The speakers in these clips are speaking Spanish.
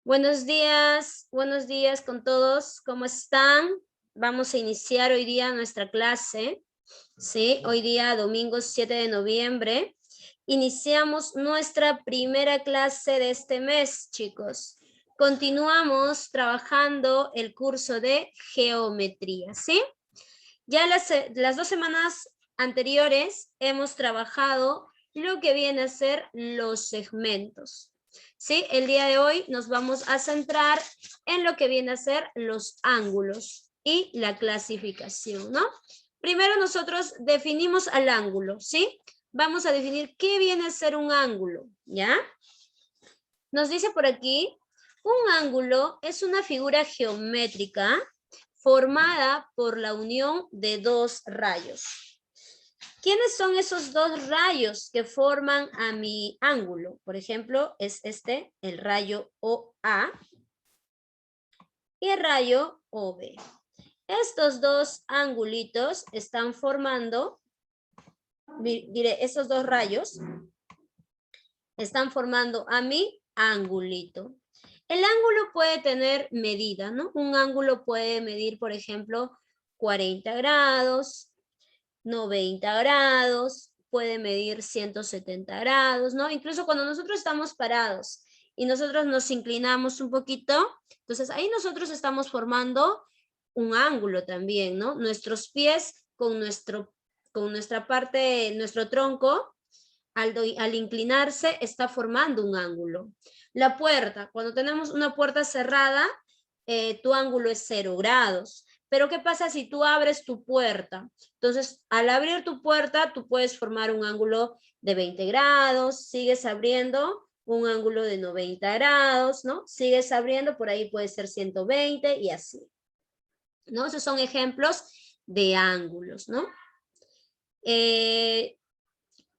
buenos días con todos, ¿cómo están? Vamos a iniciar hoy día nuestra clase, ¿sí? Hoy día, domingo 7 de noviembre, iniciamos nuestra primera clase de este mes, chicos. Continuamos trabajando el curso de geometría, ¿sí? Ya las 2 semanas anteriores hemos trabajado lo que viene a ser los segmentos. ¿Sí? El día de hoy nos vamos a centrar en lo que viene a ser los ángulos y la clasificación, ¿no? Primero nosotros definimos al ángulo, ¿sí? Vamos a definir qué viene a ser un ángulo, ¿ya? Nos dice por aquí, un ángulo es una figura geométrica formada por la unión de dos rayos. ¿Quiénes son esos dos rayos que forman a mi ángulo? Por ejemplo, es este, el rayo OA y el rayo OB. Estos dos angulitos están formando, diré, esos dos rayos están formando a mi angulito. El ángulo puede tener medida, ¿no? Un ángulo puede medir, por ejemplo, 40 grados, 90 grados, puede medir 170 grados, ¿no? Incluso cuando nosotros estamos parados y nosotros nos inclinamos un poquito, entonces ahí nosotros estamos formando un ángulo también, ¿no? Nuestros pies con nuestra parte, nuestro tronco, al inclinarse está formando un ángulo. La puerta, cuando tenemos una puerta cerrada, tu ángulo es 0 grados. Pero ¿qué pasa si tú abres tu puerta? Entonces, al abrir tu puerta, tú puedes formar un ángulo de 20 grados, sigues abriendo un ángulo de 90 grados, ¿no? Sigues abriendo, por ahí puede ser 120 y así, ¿no? Esos son ejemplos de ángulos, ¿no?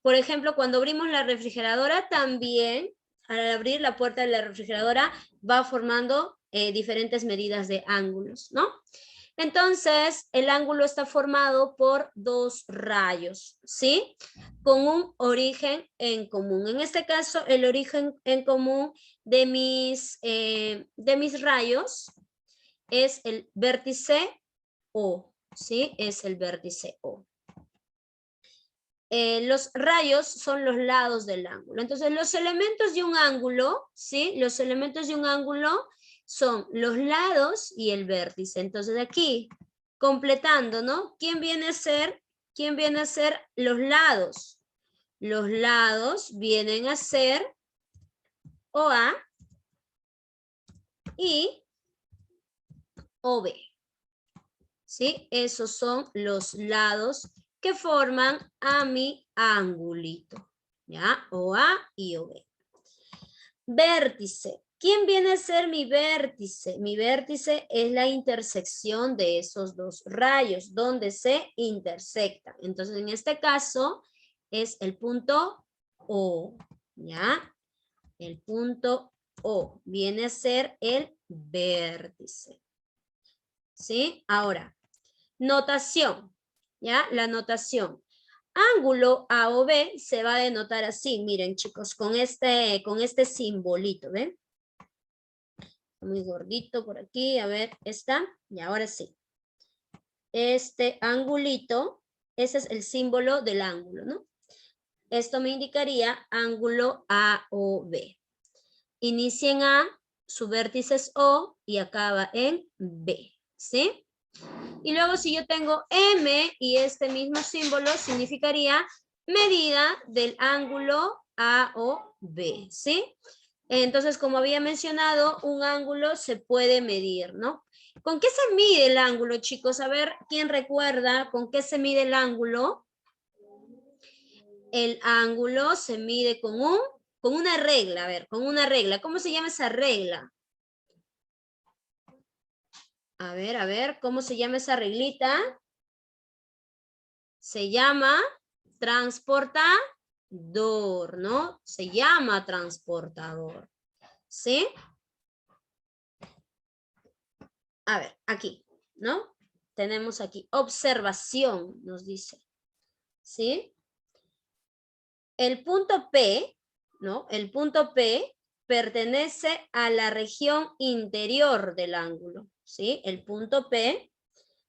Por ejemplo, cuando abrimos la refrigeradora, también al abrir la puerta de la refrigeradora va formando diferentes medidas de ángulos, ¿no? Entonces, el ángulo está formado por dos rayos, ¿sí? Con un origen en común. En este caso, el origen en común de mis rayos es el vértice O, ¿sí? Es el vértice O. Los rayos son los lados del ángulo. Entonces, los elementos de un ángulo, ¿sí? Los elementos de un ángulo son los lados y el vértice. Entonces, aquí, completando, ¿no? ¿Quién viene a ser los lados? Los lados vienen a ser OA y OB. ¿Sí? Esos son los lados que forman a mi angulito, ¿ya? OA y OB. Vértice. ¿Quién viene a ser mi vértice? Mi vértice es la intersección de esos dos rayos, donde se intersectan. Entonces, en este caso, es el punto O, ¿ya? El punto O viene a ser el vértice. ¿Sí? Ahora, notación, ¿ya? La notación. Ángulo AOB se va a denotar así, miren chicos, con este simbolito, ¿ven? Muy gordito por aquí, a ver, está, y ahora sí. Este angulito, ese es el símbolo del ángulo, ¿no? Esto me indicaría ángulo AOB. Inicia en A, su vértice es O y acaba en B, ¿sí? Y luego si yo tengo M y este mismo símbolo significaría medida del ángulo AOB, ¿sí? Entonces, como había mencionado, un ángulo se puede medir, ¿no? ¿Con qué se mide el ángulo, chicos? A ver, ¿quién recuerda con qué se mide el ángulo? El ángulo se mide con una regla, a ver, con una regla. ¿Cómo se llama esa regla? A ver, ¿cómo se llama esa reglita? Se llama transportador, ¿no? Se llama transportador, ¿sí? A ver, aquí, ¿no? Tenemos aquí observación, nos dice, ¿sí? El punto P, ¿no? El punto P pertenece a la región interior del ángulo, ¿sí? El punto P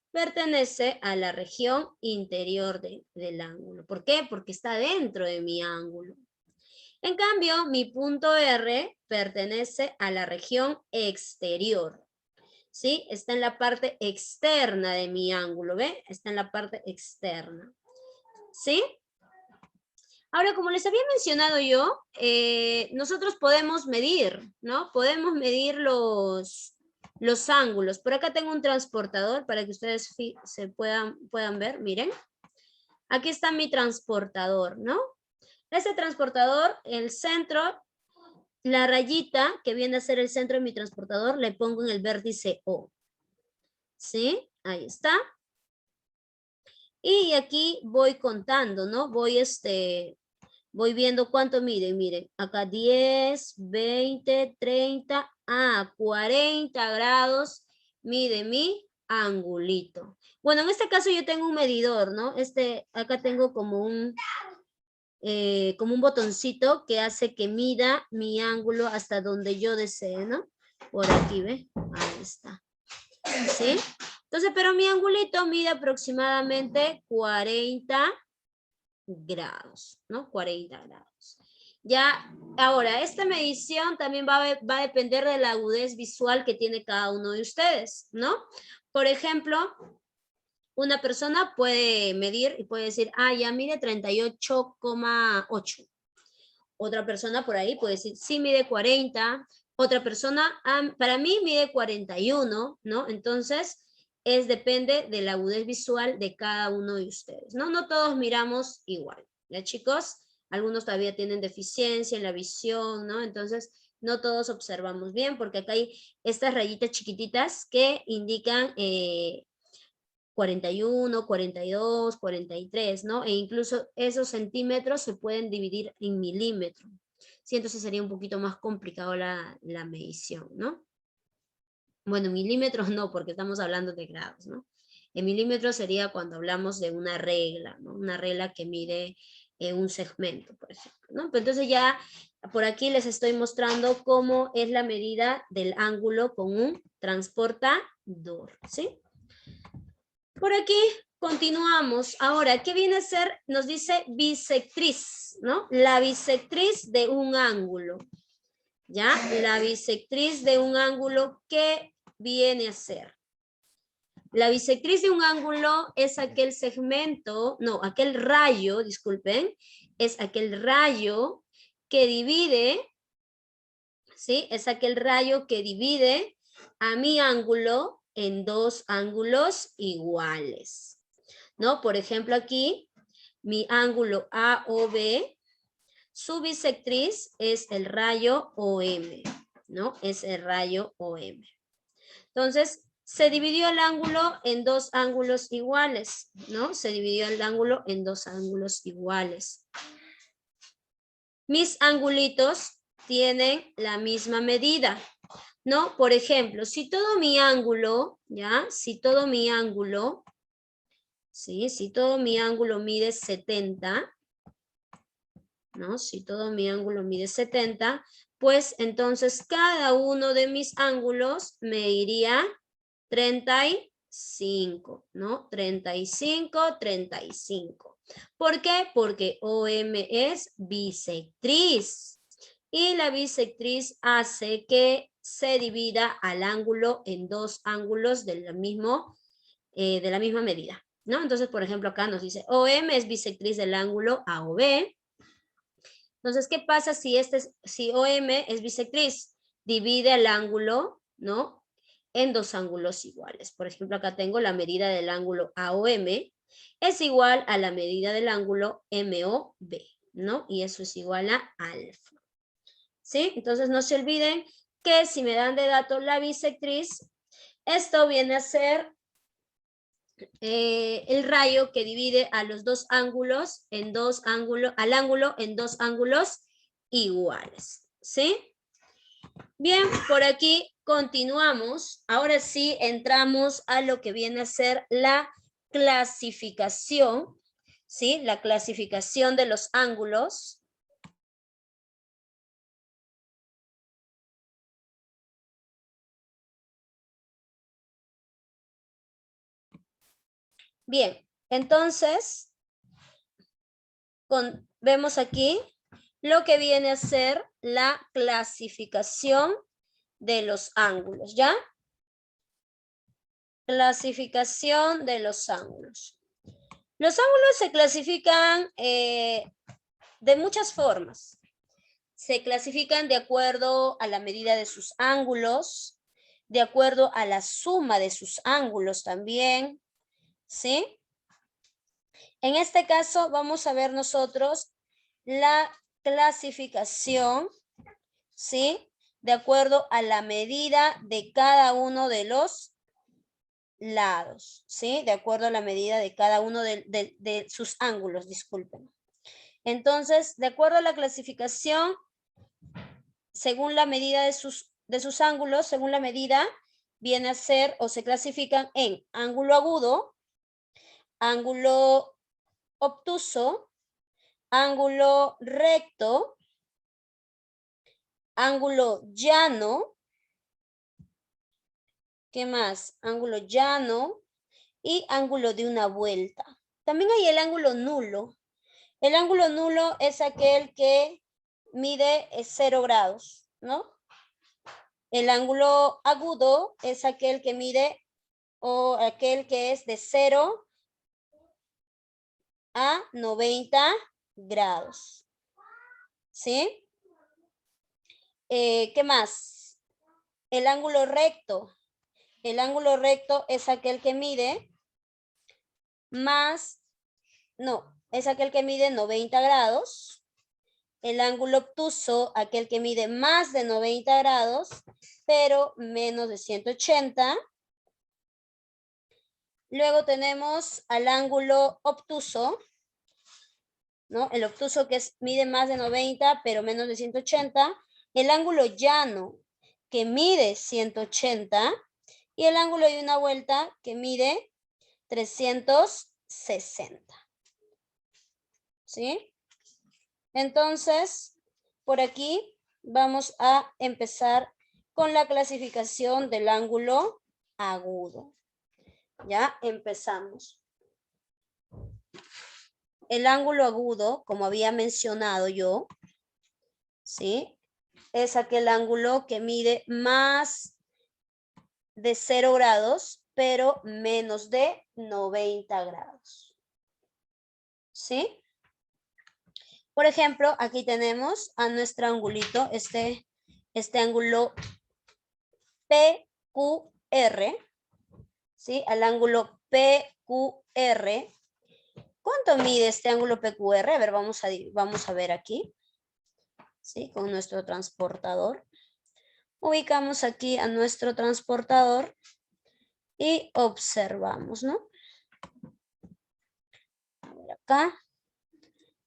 pertenece a la región interior del ángulo. ¿Por qué? Porque está dentro de mi ángulo. En cambio, mi punto R pertenece a la región exterior, ¿sí? Está en la parte externa de mi ángulo, ¿ve? Está en la parte externa, ¿sí? Ahora, como les había mencionado yo, nosotros podemos medir, ¿no? Podemos medir los ángulos. Por acá tengo un transportador para que ustedes se puedan ver, miren. Aquí está mi transportador, ¿no? Ese transportador, el centro, la rayita que viene a ser el centro de mi transportador, le pongo en el vértice O. ¿Sí? Ahí está. Y aquí voy contando, ¿no? Voy viendo cuánto miden, miren, acá 10, 20, 30, 40 grados mide mi angulito. Bueno, en este caso yo tengo un medidor, ¿no? Acá tengo como un botoncito que hace que mida mi ángulo hasta donde yo desee, ¿no? Por aquí, ¿ve? Ahí está. ¿Sí? Entonces, pero mi angulito mide aproximadamente 40 grados, ¿no? 40 grados. Ya, ahora, esta medición también va a depender de la agudez visual que tiene cada uno de ustedes, ¿no? Por ejemplo, una persona puede medir y puede decir, ya mide 38,8. Otra persona por ahí puede decir, sí mide 40. Otra persona, para mí mide 41, ¿no? Entonces, depende de la agudez visual de cada uno de ustedes, ¿no? No todos miramos igual, ¿ya, chicos? Algunos todavía tienen deficiencia en la visión, ¿no? Entonces, no todos observamos bien, porque acá hay estas rayitas chiquititas que indican 41, 42, 43, ¿no? E incluso esos centímetros se pueden dividir en milímetros. Sí, entonces sería un poquito más complicado la medición, ¿no? Bueno, milímetros no, porque estamos hablando de grados, ¿no? En milímetros sería cuando hablamos de una regla, ¿no? Una regla que mide un segmento, por ejemplo, ¿no? Pero entonces ya por aquí les estoy mostrando cómo es la medida del ángulo con un transportador, ¿sí? Por aquí continuamos. Ahora, ¿qué viene a ser? Nos dice bisectriz, ¿no? La bisectriz de un ángulo. ¿Ya? La bisectriz de un ángulo, ¿qué viene a ser? La bisectriz de un ángulo es aquel segmento, no, aquel rayo, disculpen, es aquel rayo que divide, ¿sí? Es aquel rayo que divide a mi ángulo en dos ángulos iguales, ¿no? Por ejemplo, aquí, mi ángulo AOB, su bisectriz es el rayo OM, ¿no? Es el rayo OM. Entonces, se dividió el ángulo en dos ángulos iguales, ¿no? Se dividió el ángulo en dos ángulos iguales. Mis angulitos tienen la misma medida, ¿no? Por ejemplo, si todo mi ángulo, ¿ya? Si todo mi ángulo, ¿sí? Si todo mi ángulo mide 70, ¿no? Si todo mi ángulo mide 70, pues entonces cada uno de mis ángulos me iría 35, ¿no? 35, 35. ¿Por qué? Porque OM es bisectriz. Y la bisectriz hace que se divida al ángulo en dos ángulos de la misma medida, ¿no? Entonces, por ejemplo, acá nos dice OM es bisectriz del ángulo AOB. Entonces, ¿qué pasa si OM es bisectriz? Divide el ángulo, ¿no? En dos ángulos iguales. Por ejemplo, acá tengo la medida del ángulo AOM es igual a la medida del ángulo MOB, ¿no? Y eso es igual a alfa. ¿Sí? Entonces, no se olviden que si me dan de dato la bisectriz, esto viene a ser el rayo que divide a los dos ángulos al ángulo en dos ángulos iguales, ¿sí? Bien, por aquí continuamos. Ahora sí entramos a lo que viene a ser la clasificación, ¿sí? La clasificación de los ángulos. Bien, entonces, vemos aquí lo que viene a ser la clasificación de los ángulos, ¿ya? Clasificación de los ángulos. Los ángulos se clasifican de muchas formas. Se clasifican de acuerdo a la medida de sus ángulos, de acuerdo a la suma de sus ángulos también, ¿sí? En este caso vamos a ver nosotros la clasificación, ¿sí? De acuerdo a la medida de cada uno de los lados, ¿sí? De acuerdo a la medida de cada uno de sus ángulos, disculpen. Entonces, de acuerdo a la clasificación, según la medida de sus ángulos, según la medida, viene a ser o se clasifican en ángulo agudo, ángulo obtuso, ángulo recto, ángulo llano, ¿qué más? Ángulo llano y ángulo de una vuelta. También hay el ángulo nulo. El ángulo nulo es aquel que mide 0 grados, ¿no? El ángulo agudo es aquel que mide o aquel que es de 0 a 90 grados. ¿Sí? ¿Qué más? El ángulo recto. El ángulo recto es aquel que mide es aquel que mide 90 grados. El ángulo obtuso, aquel que mide más de 90 grados, pero menos de 180. Luego tenemos al ángulo obtuso, ¿no? El obtuso que mide más de 90, pero menos de 180. El ángulo llano, que mide 180. Y el ángulo de una vuelta, que mide 360. ¿Sí? Entonces, por aquí vamos a empezar con la clasificación del ángulo agudo. Ya empezamos. El ángulo agudo, como había mencionado yo, ¿sí? Es aquel ángulo que mide más de 0 grados, pero menos de 90 grados. ¿Sí? Por ejemplo, aquí tenemos a nuestro angulito, este ángulo PQR, ¿sí? Al ángulo PQR. ¿Cuánto mide este ángulo PQR? A ver, vamos a ver aquí, ¿sí? Con nuestro transportador. Ubicamos aquí a nuestro transportador y observamos, ¿no? A ver acá.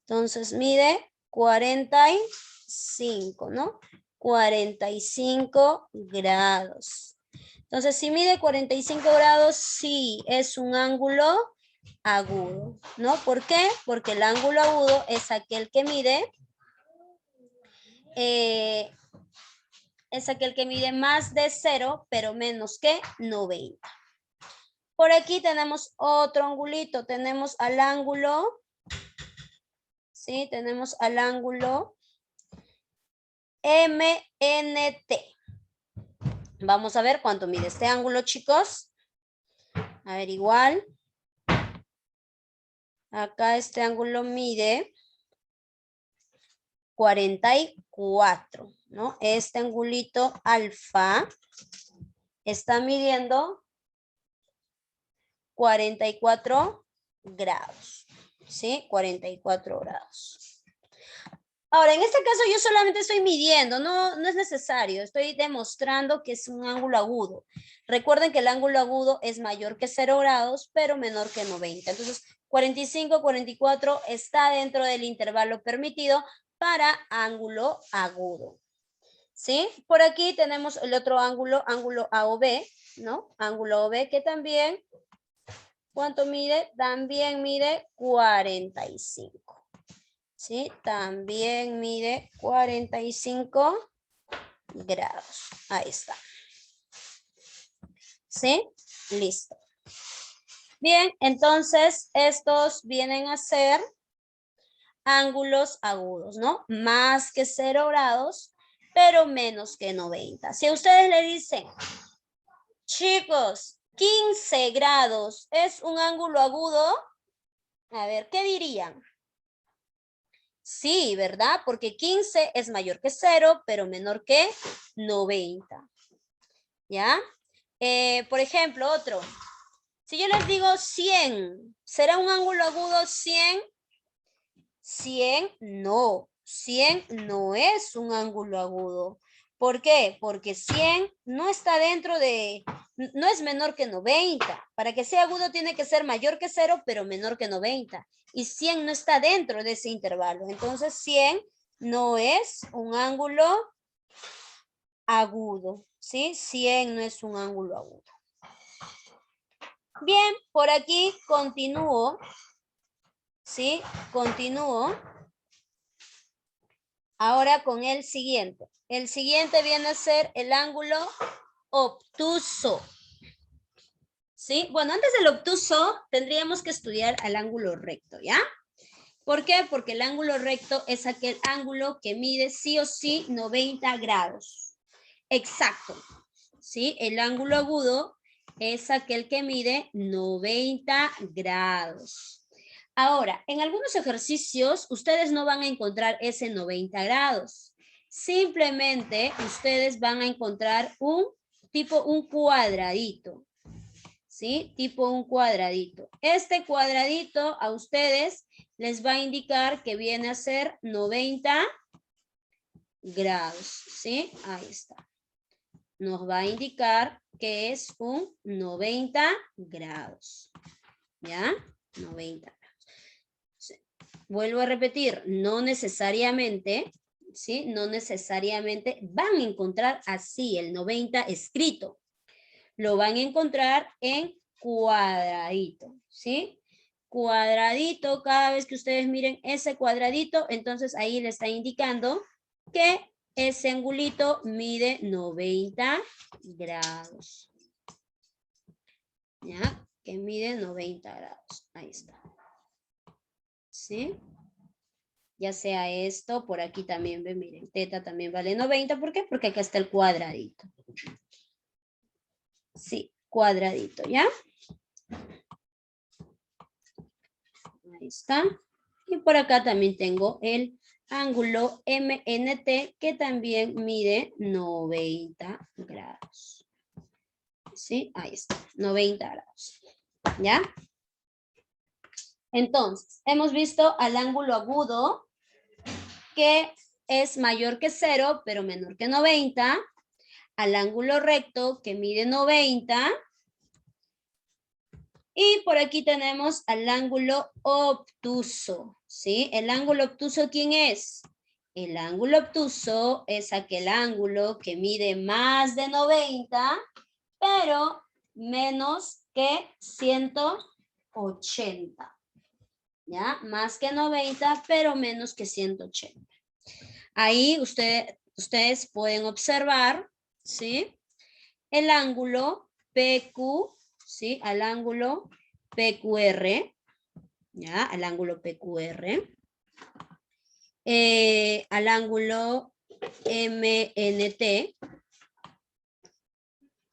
Entonces mide 45, ¿no? 45 grados. Entonces, si mide 45 grados, sí, es un ángulo agudo, ¿no? ¿Por qué? Porque el ángulo agudo es aquel que mide, más de 0, pero menos que 90. Por aquí tenemos otro angulito, tenemos al ángulo, ¿sí? Tenemos al ángulo MNT. Vamos a ver cuánto mide este ángulo, chicos. A ver, igual. Acá este ángulo mide 44, ¿no? Este angulito alfa está midiendo 44 grados, ¿sí? 44 grados. Ahora, en este caso yo solamente estoy midiendo, no es necesario, estoy demostrando que es un ángulo agudo. Recuerden que el ángulo agudo es mayor que 0 grados, pero menor que 90. Entonces, 45, 44 está dentro del intervalo permitido para ángulo agudo. ¿Sí? Por aquí tenemos el otro ángulo, ángulo AOB, ¿no? Ángulo AOB que también, ¿cuánto mide? También mide 45. ¿Sí? También mide 45 grados. Ahí está. ¿Sí? Listo. Bien, entonces estos vienen a ser ángulos agudos, ¿no? Más que 0 grados, pero menos que 90. Si a ustedes le dicen, chicos, 15 grados es un ángulo agudo, a ver, ¿qué dirían? Sí, ¿verdad? Porque 15 es mayor que 0, pero menor que 90. ¿Ya? Por ejemplo, otro. Si yo les digo 100, ¿será un ángulo agudo 100? 100 no. 100 no es un ángulo agudo. ¿Por qué? Porque 100 no está dentro de, no es menor que 90. Para que sea agudo tiene que ser mayor que 0, pero menor que 90. Y 100 no está dentro de ese intervalo. Entonces 100 no es un ángulo agudo. ¿Sí? 100 no es un ángulo agudo. Bien, por aquí continúo. ¿Sí? Continúo. Ahora con el siguiente. El siguiente viene a ser el ángulo obtuso. ¿Sí? Bueno, antes del obtuso tendríamos que estudiar al ángulo recto, ¿ya? ¿Por qué? Porque el ángulo recto es aquel ángulo que mide sí o sí 90 grados. Exacto. ¿Sí? El ángulo agudo es aquel que mide 90 grados. Ahora, en algunos ejercicios ustedes no van a encontrar ese 90 grados. Simplemente ustedes van a encontrar un cuadradito. ¿Sí? Tipo un cuadradito. Este cuadradito a ustedes les va a indicar que viene a ser 90 grados. ¿Sí? Ahí está. Nos va a indicar que es un 90 grados. ¿Ya? 90 grados. Vuelvo a repetir, no necesariamente, ¿sí? No necesariamente van a encontrar así el 90 escrito. Lo van a encontrar en cuadradito, ¿sí? Cuadradito, cada vez que ustedes miren ese cuadradito, entonces ahí le está indicando que ese angulito mide 90 grados. ¿Ya? Que mide 90 grados. Ahí está. ¿Sí? Ya sea esto, por aquí también, ven, miren, teta también vale 90, ¿por qué? Porque acá está el cuadradito. Sí, cuadradito, ¿ya? Ahí está. Y por acá también tengo el ángulo MNT que también mide 90 grados. ¿Sí? Ahí está, 90 grados. ¿Ya? Entonces, hemos visto al ángulo agudo que es mayor que 0, pero menor que 90. Al ángulo recto que mide 90. Y por aquí tenemos al ángulo obtuso, ¿sí? El ángulo obtuso, ¿quién es? El ángulo obtuso es aquel ángulo que mide más de 90, pero menos que 180. ¿Ya? Más que 90, pero menos que 180. Ahí ustedes pueden observar, ¿sí? El ángulo PQ, ¿sí? Al ángulo PQR, ¿ya? Al ángulo PQR. Al ángulo MNT,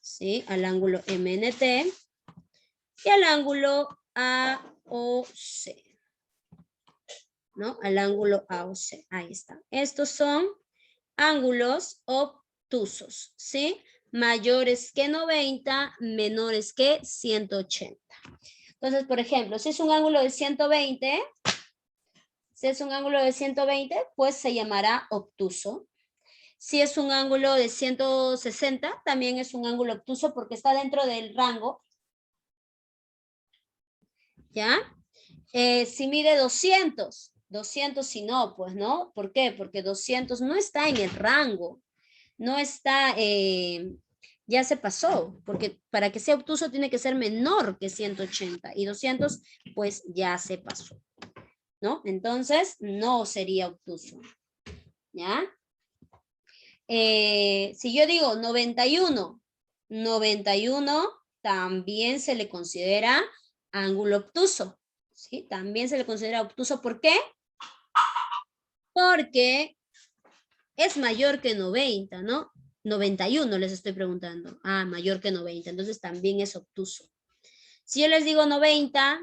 ¿sí? Al ángulo MNT. Y al ángulo AOC, ¿no? Al ángulo AOC, ahí está. Estos son ángulos obtusos, ¿sí? Mayores que 90, menores que 180. Entonces, por ejemplo, si es un ángulo de 120, pues se llamará obtuso. Si es un ángulo de 160, también es un ángulo obtuso porque está dentro del rango. ¿Ya? Si mide 200 si no, pues no. ¿Por qué? Porque 200 no está en el rango. No está, ya se pasó, porque para que sea obtuso tiene que ser menor que 180 y 200 pues ya se pasó, ¿no? Entonces no sería obtuso, ¿ya? Si yo digo 91 también se le considera ángulo obtuso, ¿sí? También se le considera obtuso. ¿Por qué? Porque es mayor que 90, ¿no? 91 les estoy preguntando. Ah, mayor que 90, entonces también es obtuso. Si yo les digo 90,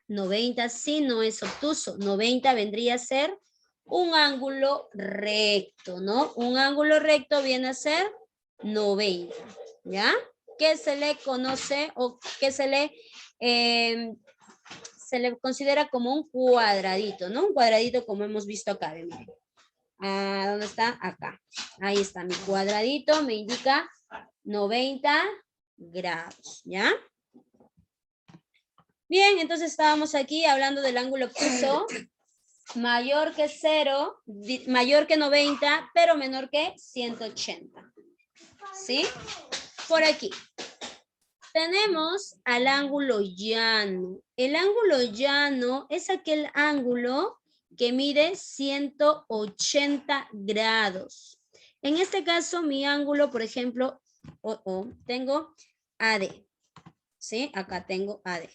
90 sí no es obtuso. 90 vendría a ser un ángulo recto, ¿no? Un ángulo recto viene a ser 90, ¿ya? ¿Qué se le conoce o qué se le considera como un cuadradito, ¿no? Un cuadradito como hemos visto acá, miren. Ah, ¿dónde está? Acá. Ahí está mi cuadradito, me indica 90 grados, ¿ya? Bien, entonces estábamos aquí hablando del ángulo obtuso, mayor que 0, mayor que 90, pero menor que 180. ¿Sí? Por aquí. Tenemos al ángulo llano. El ángulo llano es aquel ángulo que mide 180 grados. En este caso, mi ángulo, por ejemplo, tengo AD. ¿Sí? Acá tengo AD.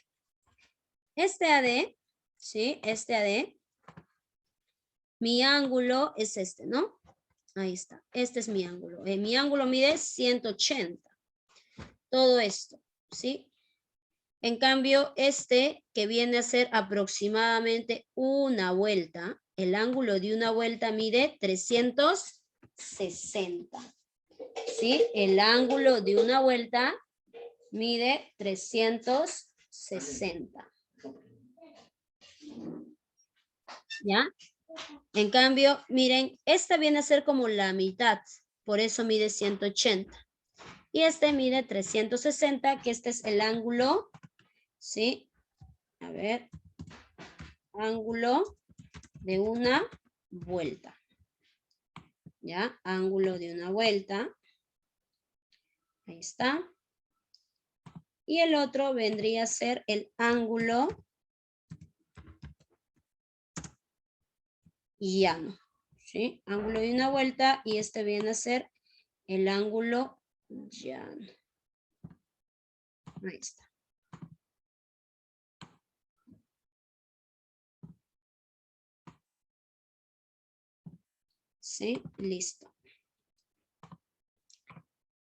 Este AD, ¿sí? Este AD, mi ángulo es este, ¿no? Ahí está. Este es mi ángulo. Mi ángulo mide 180. Todo esto, ¿sí? En cambio, este que viene a ser aproximadamente una vuelta, el ángulo de una vuelta mide 360. ¿Sí? El ángulo de una vuelta mide 360. ¿Ya? En cambio, miren, esta viene a ser como la mitad, por eso mide 180. Y este mide 360, que este es el ángulo, ¿sí? A ver, ángulo de una vuelta. ¿Ya? Ángulo de una vuelta. Ahí está. Y el otro vendría a ser el ángulo llano. ¿Sí? Ángulo de una vuelta y este viene a ser el ángulo llano. Ahí está. ¿Sí? Listo.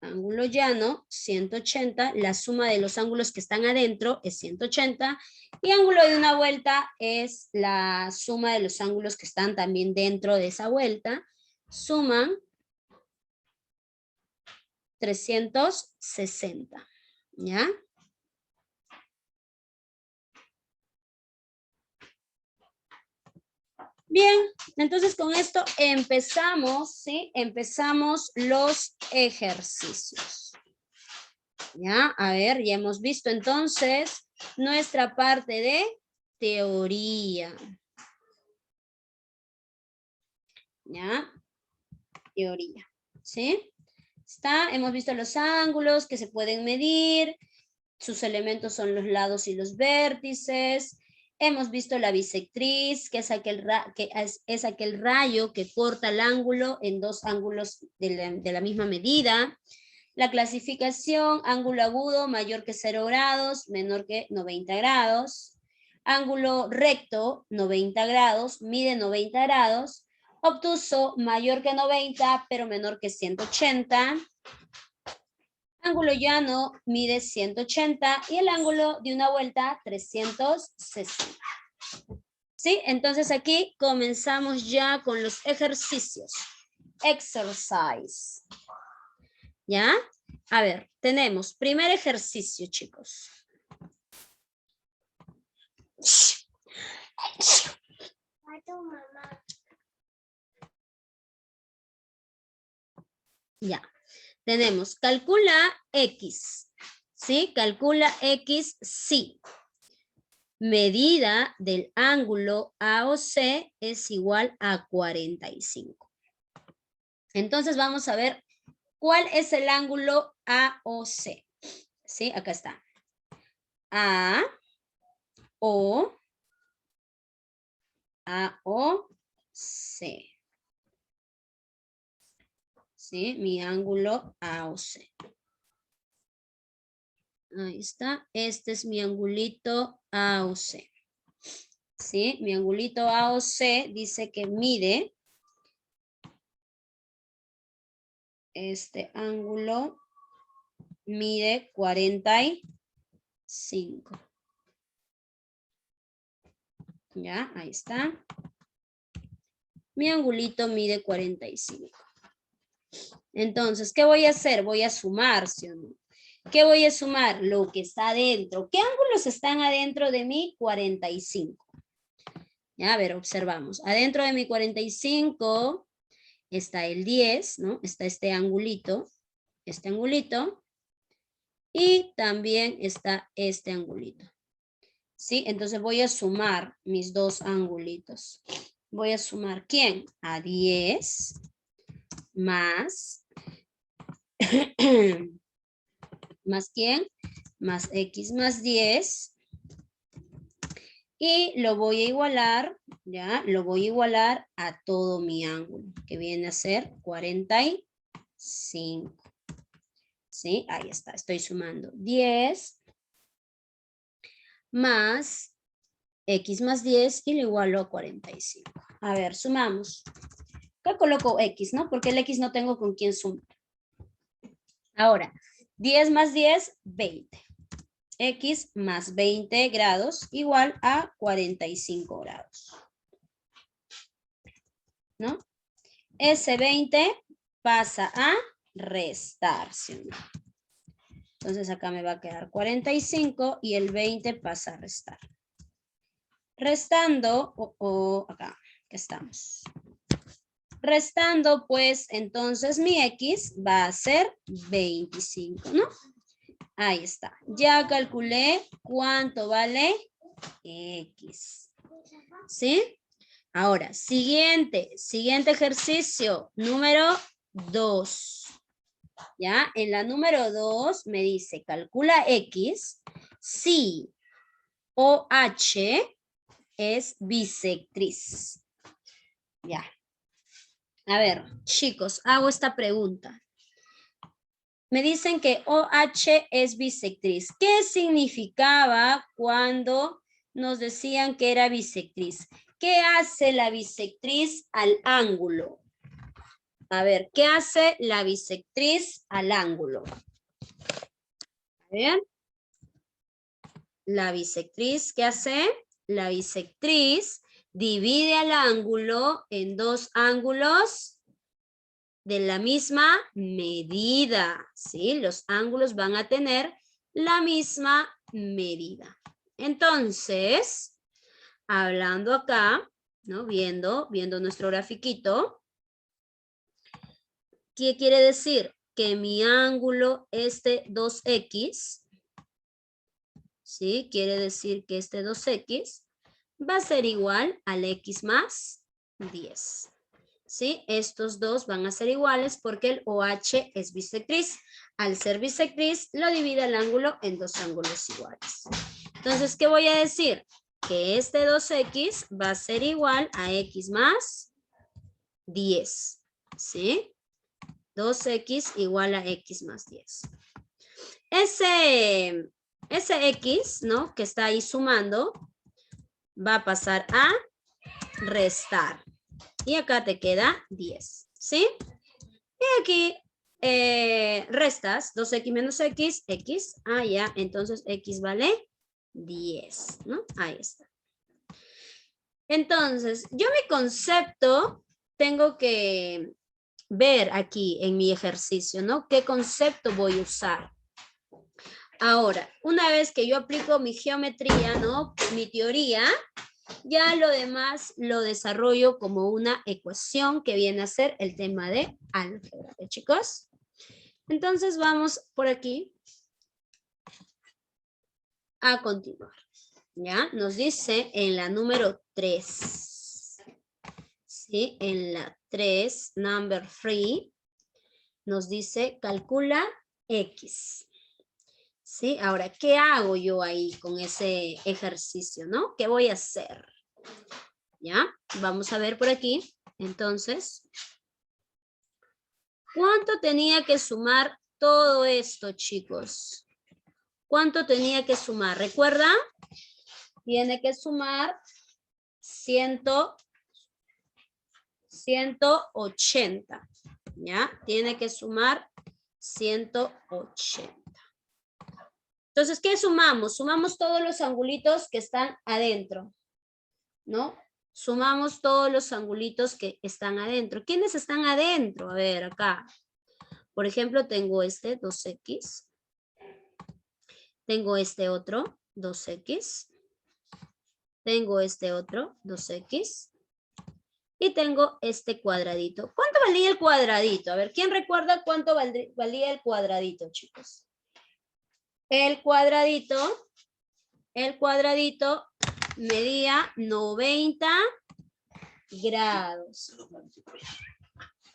Ángulo llano, 180. La suma de los ángulos que están adentro es 180. Y ángulo de una vuelta es la suma de los ángulos que están también dentro de esa vuelta. Suman 360. ¿Ya? Bien, entonces con esto empezamos, ¿sí? Empezamos los ejercicios. ¿Ya? A ver, ya hemos visto entonces nuestra parte de teoría. ¿Ya? Teoría, ¿sí? Hemos visto los ángulos que se pueden medir, sus elementos son los lados y los vértices. Hemos visto la bisectriz, que es aquel rayo que corta el ángulo en dos ángulos de la misma medida. La clasificación, ángulo agudo, mayor que 0 grados, menor que 90 grados. Ángulo recto, 90 grados, mide 90 grados. Obtuso, mayor que 90, pero menor que 180. Ángulo llano mide 180 y el ángulo de una vuelta 360. ¿Sí? Entonces aquí comenzamos ya con los ejercicios. Exercise. ¿Ya? A ver, tenemos primer ejercicio, chicos. Ya. Tenemos, calcula X. ¿Sí? Calcula X, sí. Medida del ángulo AOC es igual a 45. Entonces vamos a ver cuál es el ángulo AOC. ¿Sí? Acá está. AOC. ¿Sí? Mi ángulo AOC. Ahí está. Este es mi angulito AOC. ¿Sí? Mi angulito AOC dice que mide. Este ángulo mide 45. Ya, ahí está. Mi angulito mide 45. Entonces, ¿qué voy a hacer? Voy a sumar, ¿sí o no? ¿Qué voy a sumar? Lo que está adentro. ¿Qué ángulos están adentro de mi 45? Ya, a ver, observamos. Adentro de mi 45 está el 10, ¿no? Está este angulito. Y también está este angulito. ¿Sí? Entonces voy a sumar mis dos angulitos. Voy a sumar, ¿quién? A 10 más, ¿más quién? Más x más 10. Y lo voy a igualar, ¿ya? Lo voy a igualar a todo mi ángulo, que viene a ser 45. ¿Sí? Ahí está, estoy sumando 10 más x más 10 y lo igualo a 45. A ver, sumamos. Acá coloco x, ¿no? Porque el x no tengo con quién sumar. Ahora, 10 más 10, 20. X más 20 grados igual a 45 grados. ¿No? Ese 20 pasa a restarse. Entonces acá me va a quedar 45 y el 20 pasa a restar. Restando, acá estamos. Restando, pues, entonces mi X va a ser 25, ¿no? Ahí está. Ya calculé cuánto vale X. ¿Sí? Ahora, siguiente ejercicio, número 2. ¿Ya? En la número 2 me dice, calcula X si OH es bisectriz. Ya. A ver, chicos, hago esta pregunta. Me dicen que OH es bisectriz. ¿Qué significaba cuando nos decían que era bisectriz? ¿Qué hace la bisectriz al ángulo? A ver, ¿qué hace la bisectriz al ángulo? A ver. La bisectriz, ¿qué hace? La bisectriz divide al ángulo en dos ángulos de la misma medida, ¿sí? Los ángulos van a tener la misma medida. Entonces, hablando acá, ¿no? Viendo nuestro grafiquito, ¿qué quiere decir? Que mi ángulo, este 2x, ¿sí? Quiere decir que este 2x va a ser igual al x más 10. ¿Sí? Estos dos van a ser iguales porque el OH es bisectriz. Al ser bisectriz, lo divide el ángulo en dos ángulos iguales. Entonces, ¿qué voy a decir? Que este 2x va a ser igual a x más 10. ¿Sí? 2x igual a x más 10. Ese x, ¿no? Que está ahí sumando, va a pasar a restar. Y acá te queda 10, ¿sí? Y aquí restas 2x menos x, x. Ah, ya, entonces x vale 10, ¿no? Ahí está. Entonces, yo mi concepto tengo que ver aquí en mi ejercicio, ¿no? ¿Qué concepto voy a usar? Ahora, una vez que yo aplico mi geometría, ¿no? Mi teoría, ya lo demás lo desarrollo como una ecuación que viene a ser el tema de álgebra, ¿eh, chicos? Entonces vamos por aquí a continuar. ¿Ya? Nos dice en la número 3. ¿Sí? En la 3, number 3, nos dice calcula X. ¿Sí? Ahora, ¿qué hago yo ahí con ese ejercicio, no? ¿Qué voy a hacer? ¿Ya? Vamos a ver por aquí. Entonces, ¿cuánto tenía que sumar todo esto, chicos? ¿cuánto tenía que sumar? ¿Recuerda? Tiene que sumar 180. ¿Ya? Tiene que sumar 180. Entonces, ¿qué sumamos? Sumamos todos los angulitos que están adentro, ¿no? Sumamos todos los angulitos que están adentro. ¿Quiénes están adentro? A ver, acá. Por ejemplo, tengo este 2x. Tengo este otro 2x. Tengo este otro 2x. Y tengo este cuadradito. ¿Cuánto valía el cuadradito? A ver, ¿quién recuerda cuánto valía el cuadradito, chicos? El cuadradito medía 90 grados.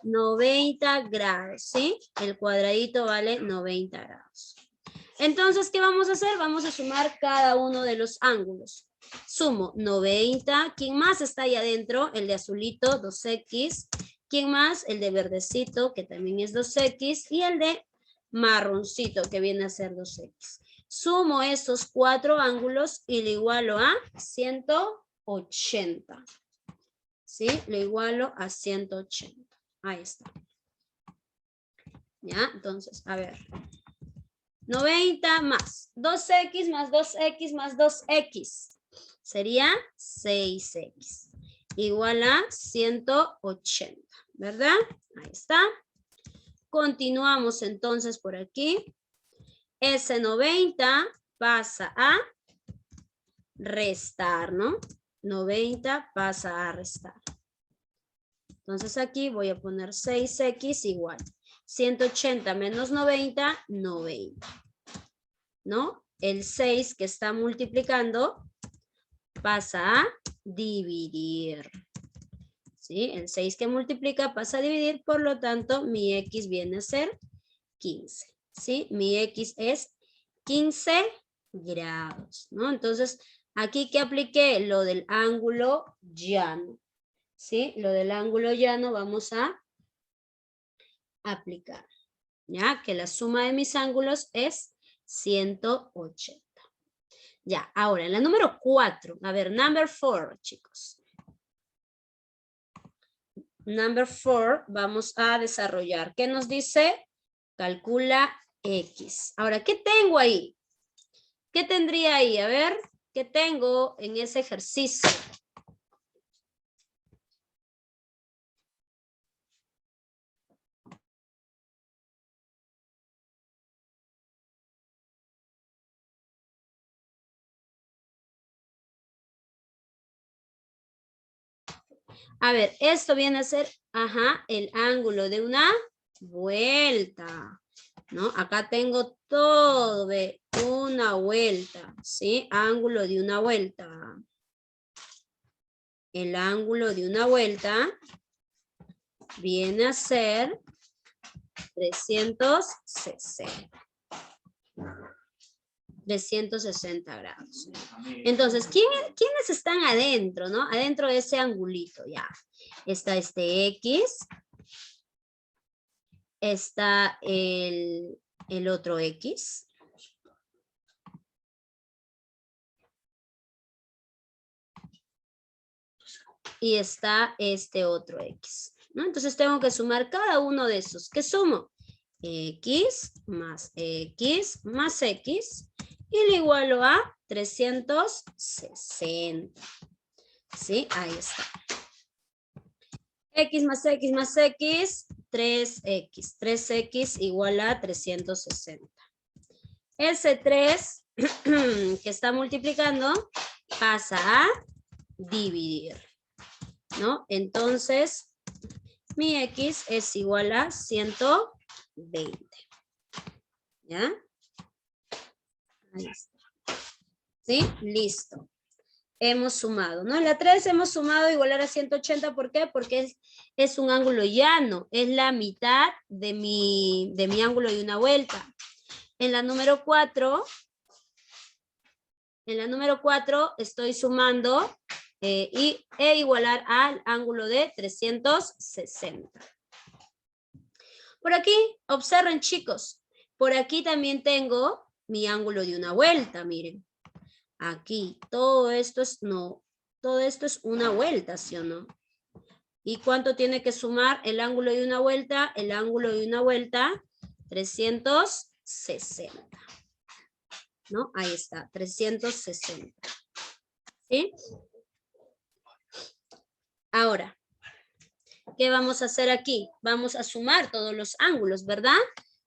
90 grados, ¿sí? El cuadradito vale 90 grados. Entonces, ¿qué vamos a hacer? Vamos a sumar cada uno de los ángulos. Sumo 90. ¿Quién más está ahí adentro? El de azulito, 2x. ¿Quién más? El de verdecito, que también es 2x. Y el de marroncito, que viene a ser 2x. Sumo esos 4 ángulos y lo igualo a 180. ¿Sí? Lo igualo a 180. Ahí está. ¿Ya? Entonces, a ver. 90 más 2x más 2x más 2x. Sería 6x. Igual a 180. ¿Verdad? Ahí está. Continuamos entonces por aquí. Ese 90 pasa a restar, ¿no? 90 pasa a restar. Entonces aquí voy a poner 6x igual. 180 menos 90, 90. ¿No? El 6 que está multiplicando pasa a dividir. ¿Sí? El 6 que multiplica pasa a dividir, por lo tanto mi x viene a ser 15. ¿Sí? Mi x es 15 grados, ¿no? Entonces, aquí que apliqué lo del ángulo llano. ¿Sí? Lo del ángulo llano vamos a aplicar. ¿Ya? Que la suma de mis ángulos es 180. Ya, ahora en la número 4. A ver, number 4, chicos. Number 4 vamos a desarrollar. ¿Qué nos dice? Calcula X. Ahora, ¿qué tengo ahí? ¿Qué tendría ahí? A ver, ¿qué tengo en ese ejercicio? A ver, esto viene a ser, el ángulo de una vuelta, ¿no? Acá tengo todo de una vuelta, ¿sí? Ángulo de una vuelta. El ángulo de una vuelta viene a ser 360. 360 grados. Entonces, ¿quiénes están adentro, no? Adentro de ese angulito, ya. Está este X. Está el otro X. Y está este otro X, ¿no? Entonces tengo que sumar cada uno de esos. ¿Qué sumo? X más X más X. Y lo igualo a 360. ¿Sí? Ahí está. X más X más X, 3X. 3X igual a 360. Ese 3 que está multiplicando pasa a dividir, ¿no? Entonces, mi X es igual a 120. ¿Ya? Ahí está. ¿Sí? Listo. Hemos sumado, ¿no? En la 3 hemos sumado igualar a 180, ¿por qué? Porque es un ángulo llano, es la mitad de mi ángulo de una vuelta. En la número 4, estoy sumando e igualar al ángulo de 360. Por aquí, observen chicos, por aquí también tengo mi ángulo de una vuelta, miren. Aquí, todo esto es una vuelta, ¿sí o no? ¿Y cuánto tiene que sumar el ángulo de una vuelta? El ángulo de una vuelta, 360. ¿No? Ahí está, 360. ¿Sí? Ahora, ¿qué vamos a hacer aquí? Vamos a sumar todos los ángulos, ¿verdad?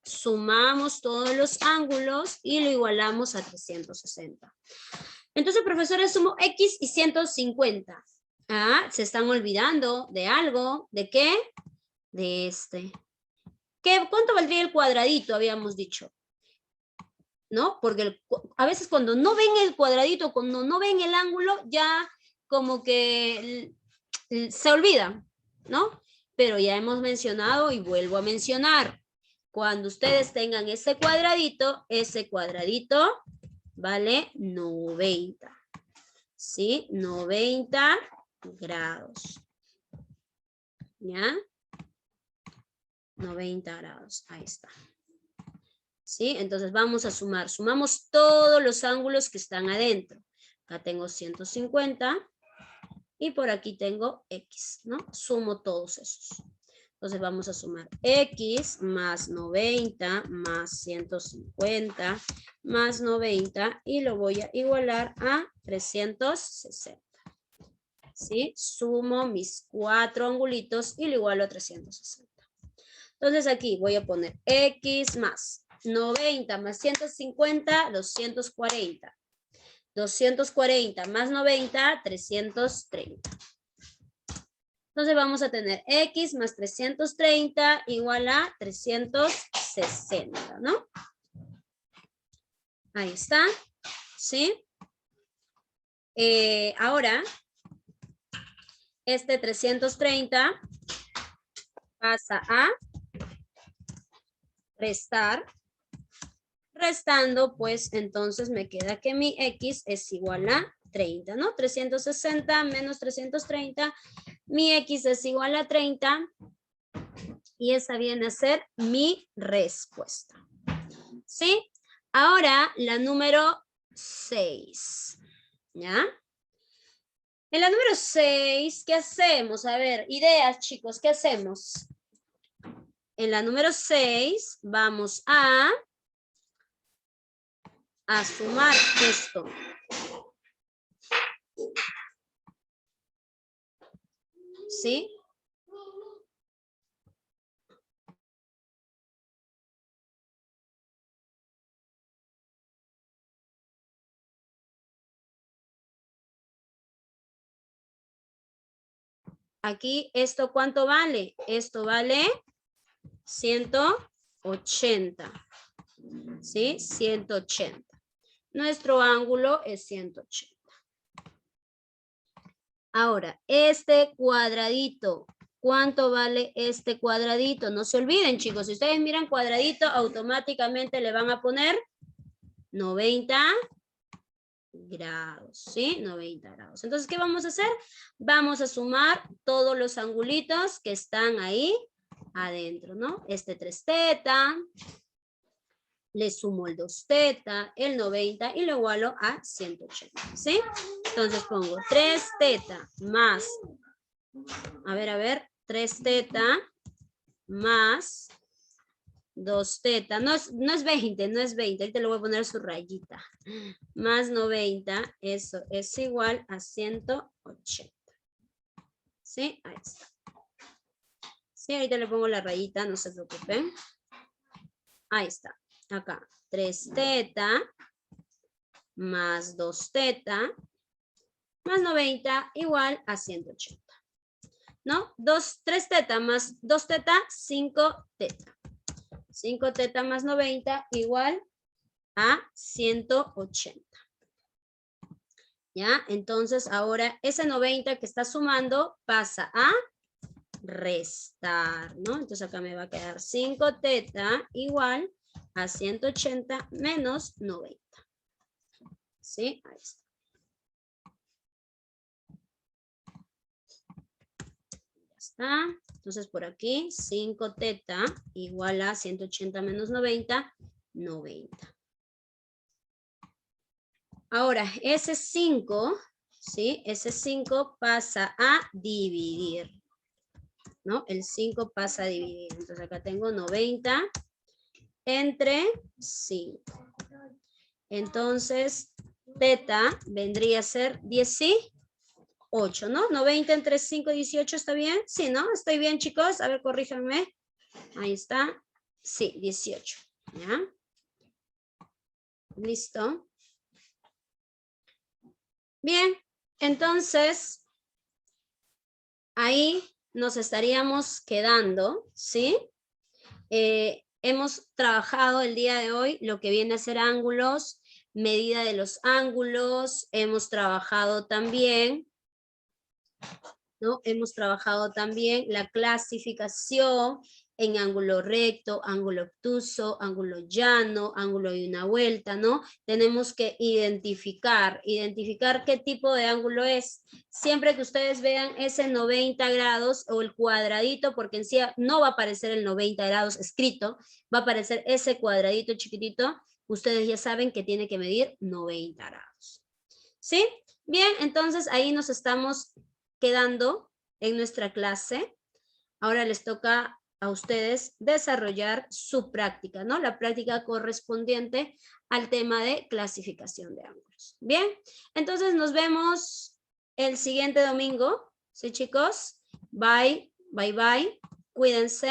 Sumamos todos los ángulos y lo igualamos a 360. Entonces, profesores, sumo X y 150. Ah, se están olvidando de algo. ¿De qué? De este. ¿Cuánto valdría el cuadradito? Habíamos dicho. ¿No? Porque a veces cuando no ven el cuadradito, cuando no ven el ángulo, ya como que se olvida, ¿no? Pero ya hemos mencionado y vuelvo a mencionar. Cuando ustedes tengan ese cuadradito vale 90. ¿Sí? 90 grados. ¿Ya? 90 grados. Ahí está. ¿Sí? Entonces vamos a sumar. Sumamos todos los ángulos que están adentro. Acá tengo 150 y por aquí tengo X, ¿no? Sumo todos esos. Entonces vamos a sumar X más 90 más 150 más 90 y lo voy a igualar a 360. ¿Sí? Sumo mis 4 angulitos y lo igualo a 360. Entonces aquí voy a poner X más 90 más 150, 240. 240 más 90, 330. Entonces vamos a tener X más 330 igual a 360, ¿no? Ahí está, ¿sí? Ahora, este 330 pasa a restar. Restando, pues entonces me queda que mi X es igual a 30, ¿no? 360 menos 330, mi X es igual a 30 y esa viene a ser mi respuesta. ¿Sí? Ahora la número 6, ¿ya? En la número 6, ¿qué hacemos? A ver, ideas, chicos, ¿qué hacemos? En la número 6 vamos a sumar esto. ¿Sí? Aquí, ¿esto cuánto vale? Esto vale 180. ¿Sí? 180. Nuestro ángulo es 180. Ahora, este cuadradito. ¿Cuánto vale este cuadradito? No se olviden, chicos. Si ustedes miran cuadradito, automáticamente le van a poner 90 grados, ¿sí? 90 grados. Entonces, ¿qué vamos a hacer? Vamos a sumar todos los angulitos que están ahí adentro, ¿no? Este 3 teta, le sumo el 2 teta, el 90 y lo igualo a 180, ¿sí? Entonces pongo 3 teta más, a ver, 3 teta más 2 teta, no es 20, no es 20, ahorita le voy a poner su rayita, más 90, eso es igual a 180. ¿Sí? Ahí está. Sí, ahorita le pongo la rayita, no se preocupen. Ahí está. Acá, 3 teta más 2 teta más 90 igual a 180. ¿No? 3 teta más 2 teta, 5 teta. 5 teta más 90 igual a 180. ¿Ya? Entonces ahora ese 90 que está sumando pasa a restar, ¿no? Entonces acá me va a quedar 5 teta igual a 180 menos 90. ¿Sí? Ahí está. Ya está. Entonces por aquí 5 teta igual a 180 menos 90, 90. Ahora, ese 5, ¿sí? Ese 5 pasa a dividir, ¿no? El 5 pasa a dividir. Entonces acá tengo 90 entre 5. Entonces, teta vendría a ser 18, ¿no? 90 entre 5, 18, ¿está bien? Sí, ¿no? ¿Estoy bien, chicos? A ver, corríjanme. Ahí está. Sí, 18. ¿Ya? ¿Listo? Bien, entonces, ahí nos estaríamos quedando, ¿sí? Hemos trabajado el día de hoy lo que viene a ser ángulos, medida de los ángulos, hemos trabajado también, ¿no? Hemos trabajado también la clasificación en ángulo recto, ángulo obtuso, ángulo llano, ángulo de una vuelta, ¿no? Tenemos que identificar qué tipo de ángulo es. Siempre que ustedes vean ese 90 grados o el cuadradito, porque en sí no va a aparecer el 90 grados escrito, va a aparecer ese cuadradito chiquitito, ustedes ya saben que tiene que medir 90 grados. ¿Sí? Bien, entonces ahí nos estamos quedando en nuestra clase. Ahora les toca a ustedes desarrollar su práctica, ¿no? La práctica correspondiente al tema de clasificación de ángulos. Bien, entonces nos vemos el siguiente domingo. ¿Sí, chicos? Bye, bye, bye. Cuídense.